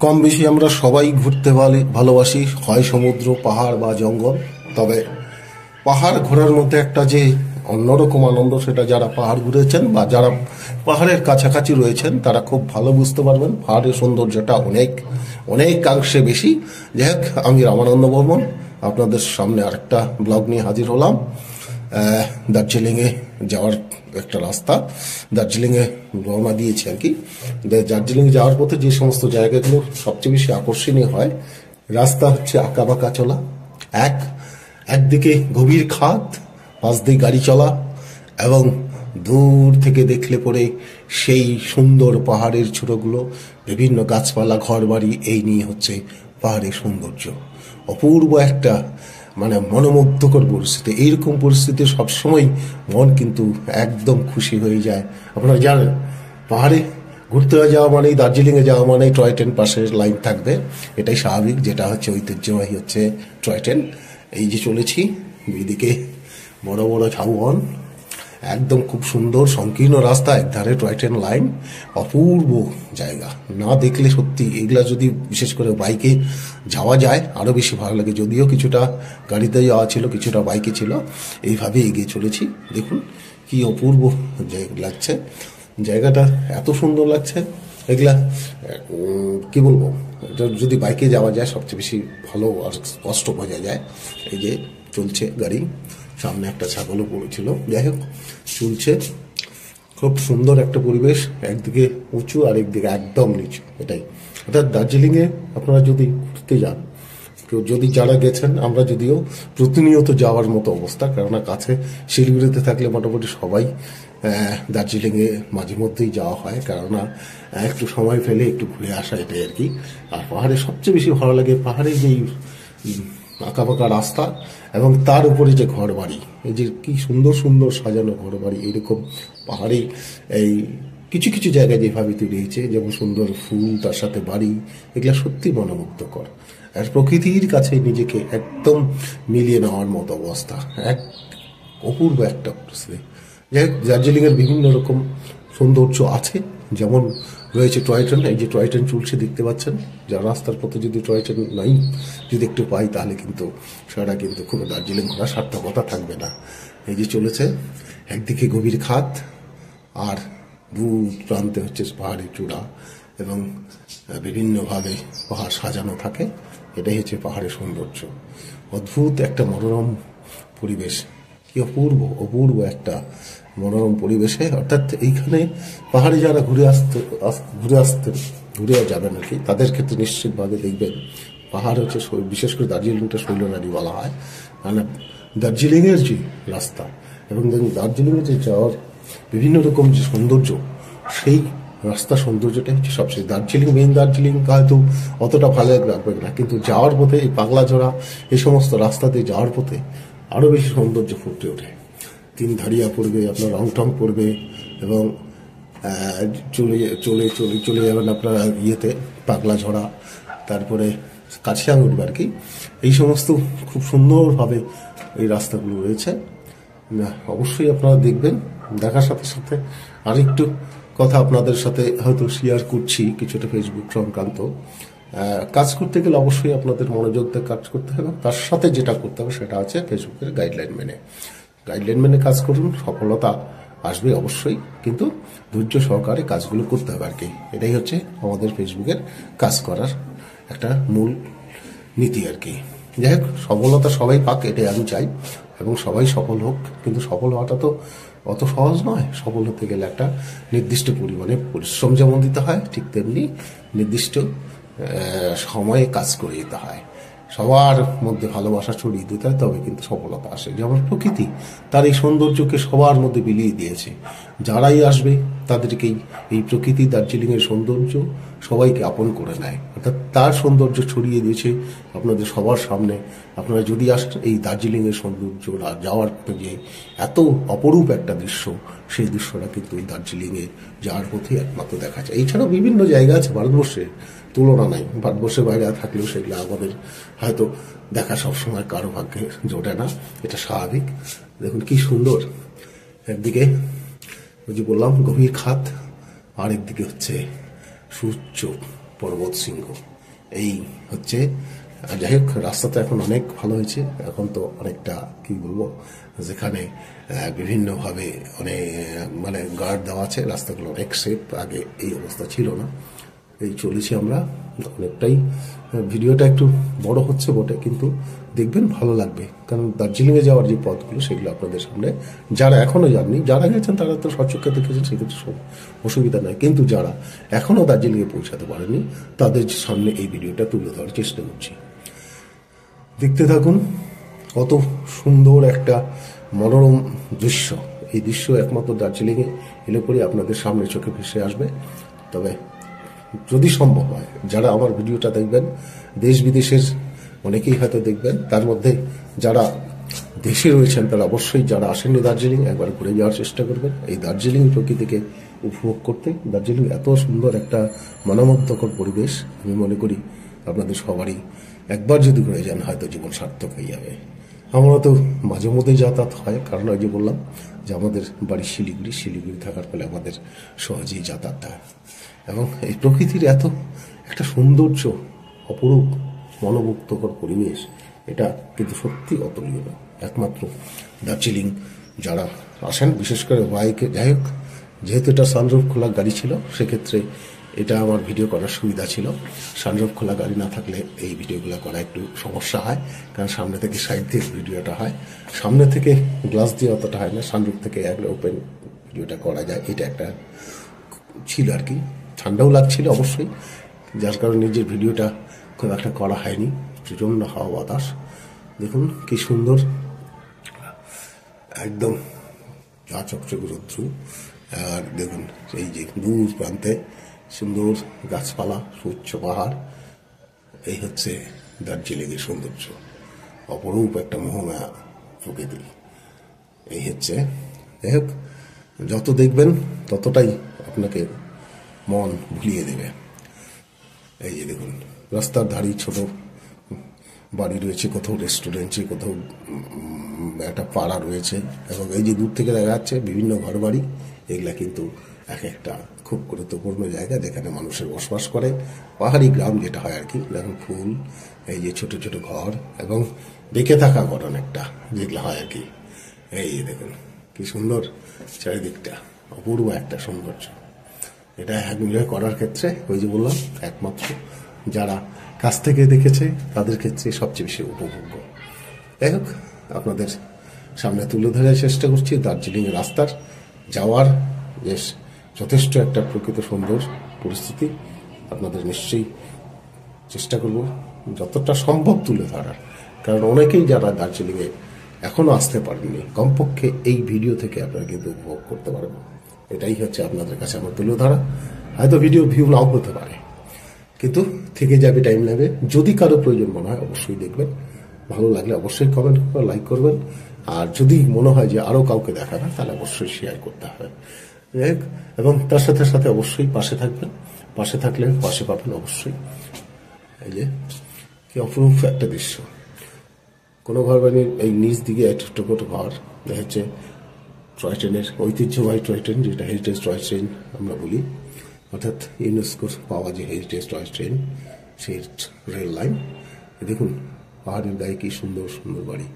কম বেশি আমরা সবাই ঘুরতে ভালোবাসি, হয় সমুদ্র, পাহাড় বা জঙ্গল। তবে পাহাড় ঘোরার মধ্যে একটা যে অন্যরকম আনন্দ, সেটা যারা পাহাড় ঘুরেছেন বা যারা পাহাড়ের কাছাকাছি রয়েছেন তারা খুব ভালো বুঝতে পারবেন। পাহাড়ের সৌন্দর্যটা অনেকাংশে বেশি। যাই হোক, আমি রামানন্দ বর্মন আপনাদের সামনে আরেকটা ব্লগ নিয়ে হাজির হলাম। দার্জিলিংয়ে যাওয়ার একটা রাস্তা, দার্জিলিংয়ে রওনা দিয়েছি আর কি। দার্জিলিং যাওয়ার পথে যে সমস্ত জায়গাগুলো সবচেয়ে বেশি আকর্ষণীয় হয়, রাস্তা হচ্ছে আঁকাবাঁকা চলা, একদিকে গভীর খাদ, পাশ দিয়ে গাড়ি চলা, এবং দূর থেকে দেখলে পরে সেই সুন্দর পাহাড়ের ছোটগুলো, বিভিন্ন গাছপালা, ঘরবাড়ি, এই নিয়ে হচ্ছে পাহাড়ের সৌন্দর্য। অপূর্ব একটা মনোমুগ্ধকর পরিস্থিতি। এইরকম পরিস্থিতি সবসময় মন কিন্তু একদম খুশি হয়ে যায়। আপনারা জানেন, পাহাড়ে ঘুরতে যাওয়া মানেই, দার্জিলিংয়ে যাওয়া মানেই টয় ট্রেন পাশের লাইন থাকবে, এটাই স্বাভাবিক। যেটা হচ্ছে ঐতিহ্যবাহী হচ্ছে টয় ট্রেন। এই যে চলেছি, এদিকে বড় বড় ঝাউবন, একদম খুব সুন্দর সংকীর্ণ রাস্তা, একধারে টয় ট্রেন লাইন, অপূর্ব জায়গা। না দেখলে সত্যি, এগুলা যদি বিশেষ করে বাইকে যাওয়া যায় আরো বেশি ভালো লাগে। যদিও কিছুটা গাড়িতে যাওয়া ছিল, কিছুটা বাইকে ছিল। এইভাবে এগিয়ে চলেছি। দেখুন কি অপূর্ব লাগছে, জায়গাটা এত সুন্দর লাগছে। এগুলা কি বলবো, এটা যদি বাইকে যাওয়া যায় সবচেয়ে বেশি ভালো আর স্পষ্ট বোঝা যায়। এই যে চলছে গাড়ি, সামনে একটা ছাগলও পড়েছিল। যাই হোক, চলছে, খুব সুন্দর একটা পরিবেশ। একদিকে উঁচু আর একদিকে একদম নিচু। এটাই অর্থাৎ দার্জিলিংয়ে আপনারা যদি ঘুরতে যান, যদি যারা গেছেন, আমরা যদিও প্রতিনিয়ত যাওয়ার মতো অবস্থা, কেননা কাছে শিলিগুড়িতে থাকলে মোটামুটি সবাই দার্জিলিংয়ে মাঝে মধ্যেই যাওয়া হয়, কেননা একটু সময় ফেলে একটু ঘুরে আসা, এটাই আর কি। আর পাহাড়ে সবচেয়ে বেশি ভালো লাগে পাহাড়ে যেই আঁকাবাঁকা রাস্তা এবং তার উপরে যে ঘর বাড়ি, এই যে কি সুন্দর সুন্দর সাজানো ঘর বাড়ি। এইরকম পাহাড়ে এই কিছু কিছু জায়গায় যেভাবে তৈরি হয়েছে, যেমন সুন্দর ফুল, তার সাথে বাড়ি, এগুলা সত্যি মনোমুগ্ধকর। আর প্রকৃতির কাছে নিজেকে একদম মিলিয়ে নেওয়ার মতো অবস্থা, এক অপূর্ব একটা পরিস্থিতি। যাই হোক, দার্জিলিংয়ের বিভিন্ন রকম সৌন্দর্য আছে। যেমন রয়েছে টয় ট্রেন, এই যে টয় ট্রেন চলছে দেখতে পাচ্ছেন। যার রাস্তার পথে যদি টয় ট্রেন নাই, যদি একটু পাই, তাহলে কিন্তু সেটা কিন্তু খুব দার্জিলিং ঘোরা সার্থকতা থাকবে না। এই যে চলেছে, একদিকে গভীর খাদ আর দূর প্রান্তে হচ্ছে পাহাড়ের চূড়া, এবং বিভিন্নভাবে পাহাড় সাজানো থাকে। এটাই হচ্ছে পাহাড়ের সৌন্দর্য। অদ্ভুত একটা মনোরম পরিবেশ, কি অপূর্ব একটা মনোরম পরিবেশে। অর্থাৎ এইখানে পাহাড়ে যারা ঘুরে যাবেন আর কি, তাদের ক্ষেত্রে নিশ্চিতভাবে দেখবেন পাহাড় হচ্ছে, বিশেষ করে দার্জিলিংটা শৈলনারী বলা হয়। মানে দার্জিলিংয়ের যে রাস্তা এবং দার্জিলিংয়ে যে যাওয়ার বিভিন্ন রকম যে সৌন্দর্য, সেই রাস্তা সৌন্দর্যটা হচ্ছে সবচেয়ে। মেইন দার্জিলিং হয়তো অতটা ভালো লাগবে না, কিন্তু যাওয়ার পথে এই পাগলাঝোড়া, এই সমস্ত রাস্তাতে যাওয়ার পথে আরো বেশি সৌন্দর্য ফুটে ওঠে। তিন ধারিয়া পড়বে, আপনার রংটং পড়বে, এবং চলে যাবেন আপনার ইয়েতে পাগলাঝোড়া, তারপরে কাছিয়াং উঠবে আর কি। এই সমস্ত খুব সুন্দরভাবে এই রাস্তাগুলো রয়েছে। অবশ্যই আপনারা দেখবেন। দেখার সাথে সাথে আরেকটু কথা আপনাদের সাথে হয়তো শেয়ার করছি, কিছুটা ফেসবুক সংক্রান্ত। কাজ করতে গেলে অবশ্যই আপনাদের মনোযোগ দিয়ে কাজ করতে হবে। তার সাথে যেটা করতে হবে সেটা হচ্ছে ফেসবুকের গাইডলাইন মেনে কাজ করুন। সফলতা আসবে অবশ্যই, কিন্তু ধৈর্য সহকারে কাজগুলো করতে হবে আর কি। এটাই হচ্ছে আমাদের ফেসবুকের কাজ করার একটা মূল নীতি আর কি। যাই হোক, সফলতা সবাই পাক, এটাই আমি চাই, এবং সবাই সফল হোক। কিন্তু সফল হওয়াটা তো অত সহজ নয়। সফল হতে গেলে একটা নির্দিষ্ট পরিমাণে পরিশ্রম যেমন দিতে হয়, ঠিক তেমনি নির্দিষ্ট সময়ে কাজ করে যেতে হয়। সবার মধ্যে ভালোবাসা ছড়িয়ে দিতে হয়, তবে কিন্তু সফলতা আসে। যেমন প্রকৃতি তার এই সৌন্দর্যকে সবার মধ্যে বিলিয়ে দিয়েছে। যারাই আসবে তাদেরকেই এই প্রকৃতি, দার্জিলিংয়ের সৌন্দর্য সবাইকে আপন করে নেয়। অর্থাৎ তার সৌন্দর্য ছড়িয়ে দিয়েছে আপনাদের সবার সামনে। আপনারা যদি আসেন, এই দার্জিলিংয়ের সৌন্দর্য যাওয়ার পথে যে এত অপরূপ একটা দৃশ্য, সেই দৃশ্যটা কিন্তু এই দার্জিলিংয়ে যাওয়ার পথে একমাত্র দেখা যায়। এছাড়াও বিভিন্ন জায়গা আছে ভারতবর্ষে, তুলনা নাই। ভারতবর্ষের বাইরে থাকলেও সেগুলো আমাদের হয়তো দেখা সবসময় কারো ভাগ্যে জোটে না, এটা স্বাভাবিক। দেখুন কি সুন্দর, একদিকে ওই যে বললাম গভীর খাদ, আর একদিকে হচ্ছে সূর্য, পর্বত শৃঙ্গ। এই হচ্ছে, যাই হোক, রাস্তাটা এখন অনেক ভালো হয়েছে। এখন তো অনেকটা কি বলবো, যেখানে বিভিন্নভাবে অনেক মানে গার্ড দেওয়া আছে, রাস্তাগুলো অনেক সেফ। আগে এই অবস্থা ছিল না। এই চলেছি আমরা অনেকটাই। ভিডিওটা একটু বড় হচ্ছে বটে, কিন্তু দেখবেন ভালো লাগবে, কারণ দার্জিলিংয়ে যাওয়ার যে পথগুলো সেগুলো আপনাদের সামনে, যারা এখনো যাননি, যারা গেছেন তারা তো সচক্ষে দেখেছেন, সেক্ষেত্রে অসুবিধা নাই। কিন্তু যারা এখনো দার্জিলিংয়ে পৌঁছাতে পারেনি তাদের সামনে এই ভিডিওটা তুলে ধরার চেষ্টা করছি। দেখতে থাকুন। কত সুন্দর একটা মনোরম দৃশ্য। এই দৃশ্য একমাত্র দার্জিলিংয়ে এলে পরে আপনাদের সামনে চোখে ভেসে আসবে। তবে যদি সম্ভব হয়, যারা আমার ভিডিওটা দেখবেন, দেশ বিদেশের অনেকেই হয়তো দেখবেন, তার মধ্যে যারা দেশে রয়েছেন তারা অবশ্যই, যারা আসেননি দার্জিলিং, একবার ঘুরে যাওয়ার চেষ্টা করবেন এই দার্জিলিং প্রকৃতিকে উপভোগ করতে। দার্জিলিং এত সুন্দর একটা মনোমুগ্ধকর পরিবেশ, আমি মনে করি আপনাদের সবারই একবার যদি ঘুরে যান হয়তো জীবন সার্থক হয়ে যাবে। আমরা তো মাঝে মধ্যে যাতায়াত হয়, কারণ ওই যে বললাম যে আমাদের বাড়ি শিলিগুড়ি থাকার ফলে আমাদের সহজেই যাতায়াত হয়। এবং এই প্রকৃতির এত একটা সৌন্দর্য, অপরূপ মনোমুগ্ধকর পরিবেশ, এটা কিন্তু সত্যি অতুলনীয়। একমাত্র দার্জিলিং যারা আসেন, বিশেষ করে বাইকে, যাই হোক, যেহেতু এটা সানরুফ খোলা গাড়ি ছিল, সেক্ষেত্রে এটা আমার ভিডিও করার সুবিধা ছিল। সানরুফ খোলা গাড়ি না থাকলে এই ভিডিওগুলো করা একটু সমস্যা হয়, কারণ সামনে থেকে সাইড দিয়ে ভিডিওটা হয়, সামনে থেকে গ্লাস দিয়ে অতটা হয় না, সানরুফ থেকে একটা ওপেন ভিডিওটা করা যায়। এটা একটা ছিল আর কি। ঠান্ডাও লাগছিল অবশ্যই, যার কারণে নিজের ভিডিওটা খুব একটা করা হয়নি। প্রচণ্ড হাওয়া বাতাস, দেখুন কি সুন্দর, একদম চা চকচকে রৌদ্র। আর দেখুন এই যে দূর প্রান্তে সুন্দর গাছপালা, স্বচ্ছ পাহাড়। এই হচ্ছে দার্জিলিংয়ের সৌন্দর্য, অপরূপ একটা মোহনা প্রকৃতি। এই হচ্ছে, যাই হোক, যত দেখবেন ততটাই আপনাকে মন ভুলিয়ে দেবে। এই যে দেখুন, রাস্তার ধারে ছোট বাড়ি রয়েছে, কোথাও রেস্টুরেন্টে, কোথাও একটা পাড়া রয়েছে, এবং এই যে দূর থেকে দেখা যাচ্ছে বিভিন্ন ঘর বাড়ি। এগুলা কিন্তু এক একটা খুব গুরুত্বপূর্ণ জায়গা যেখানে মানুষের বসবাস করে। পাহাড়ি গ্রাম যেটা হয় আর কি, দেখুন ফুল, এই যে ছোট ছোট ঘর, এবং দেখে থাকা ঘর অনেকটা, যেগুলো হয় আর কি। এই দেখুন কি সুন্দর চারিদিকটা, অপূর্ব একটা সৌন্দর্য। এটা এনজয় করার ক্ষেত্রে ওই যে বললাম, একমাত্র যারা কাছ থেকে দেখেছে তাদের ক্ষেত্রে সবচেয়ে বেশি উপভোগ্য। যাই হোক, আপনাদের সামনে তুলে ধরার চেষ্টা করছি দার্জিলিংয়ের রাস্তার যাওয়ার বেশ যথেষ্ট একটা প্রকৃত সুন্দর পরিস্থিতি। আপনাদের নিশ্চয়ই চেষ্টা করব যতটা সম্ভব তুলে ধরার, কারণ অনেকেই যারা দার্জিলিংয়ে এখনো আসতে পারেননি, কমপক্ষে এই ভিডিও থেকে আপনারা কিন্তু উপভোগ করতে পারবেন। এটাই হচ্ছে আপনাদের কাছে আমার তুলে ধরা। হয়তো ভিডিও ভিউ নাও হতে পারে, কিন্তু থেকে যাবে, টাইম লাগবে। যদি কারো প্রয়োজন মনে হয় অবশ্যই দেখবেন, ভালো লাগলে অবশ্যই কমেন্ট করবেন, লাইক করবেন, আর যদি মনে হয় যে আরো কাউকে দেখাবে তাহলে অবশ্যই শেয়ার করতে হবে। এবং তার সাথে সাথে অবশ্যই পাশে থাকবেন, পাশে থাকলে পাশে পাবেন অবশ্যই। এই যে কি অপরূপ একটা দৃশ্য, কোনো ঘর বাড়ির এই নিচ দিকে একটা ছোট ঘর দেখা যাচ্ছে। টয় ট্রেনের ঐতিহ্যবাহী টয় ট্রেন, যেটা হেরিটেজ টয় ট্রেন আমরা বলি, অর্থাৎ ইউনেস্কোর পাওয়া যে হেরিটেজ টয় ট্রেন, সেই রেল লাইন। দেখুন পাহাড়ের গায়ে কি সুন্দর সুন্দর বাড়ি,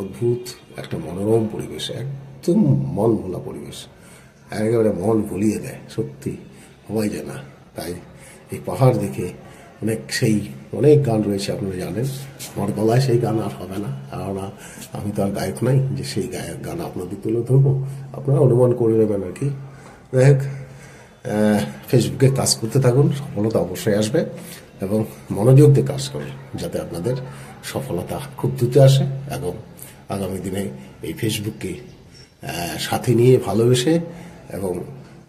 অদ্ভুত একটা মনোরম পরিবেশ, একদম মন ভোলা পরিবেশ, একেবারে মন ভুলিয়ে দেয়, সত্যি হওয়াই যায় না। তাই এই পাহাড় দেখে অনেক গান রয়েছে, আপনারা জানেন। আমার গলায় সেই গান আর হবে না, কারণ আমি তো আর গায়ক নাই যে সেই গান আপনাদের তুলে ধরবো, আপনারা অনুমান করে নেবেন আর কি। যাই হোক, ফেসবুকে কাজ করতে থাকুন, সফলতা অবশ্যই আসবে, এবং মনোযোগ দিয়ে কাজ করুন যাতে আপনাদের সফলতা খুব দ্রুত আসে। এবং আগামী দিনে এই ফেসবুককে সাথে নিয়ে ভালোবেসে এবং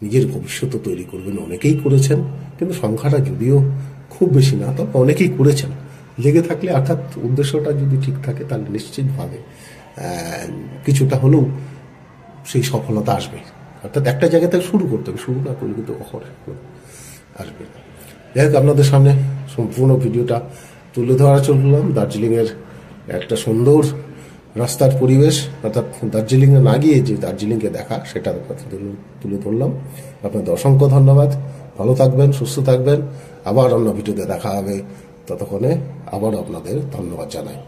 নিজের ভবিষ্যৎ তৈরি করবেন। অনেকেই করেছেন, কিন্তু সংখ্যাটা যদিও খুব বেশি না, তবে অনেকেই করেছেন। লেগে থাকলে, অর্থাৎ উদ্দেশ্যটা যদি ঠিক থাকে, তাহলে নিশ্চিতভাবে কিছুটা হলেও সেই সফলতা আসবে। অর্থাৎ একটা জায়গা থেকে শুরু করতে হবে, শুরু না করলে কিন্তু আসবে না। যাই হোক, আপনাদের সামনে সম্পূর্ণ ভিডিওটা তুলে ধরা চললাম দার্জিলিংয়ের একটা সুন্দর রাস্তার পরিবেশ, অর্থাৎ দার্জিলিংয়ে না গিয়ে যে দার্জিলিংকে দেখা সেটা তুলে ধরলাম। আপনাদের অসংখ্য ধন্যবাদ। ভালো থাকবেন, সুস্থ থাকবেন। আবার অন্য ভিডিওতে দেখা হবে। ততক্ষণে আবার আপনাদের ধন্যবাদ জানাই।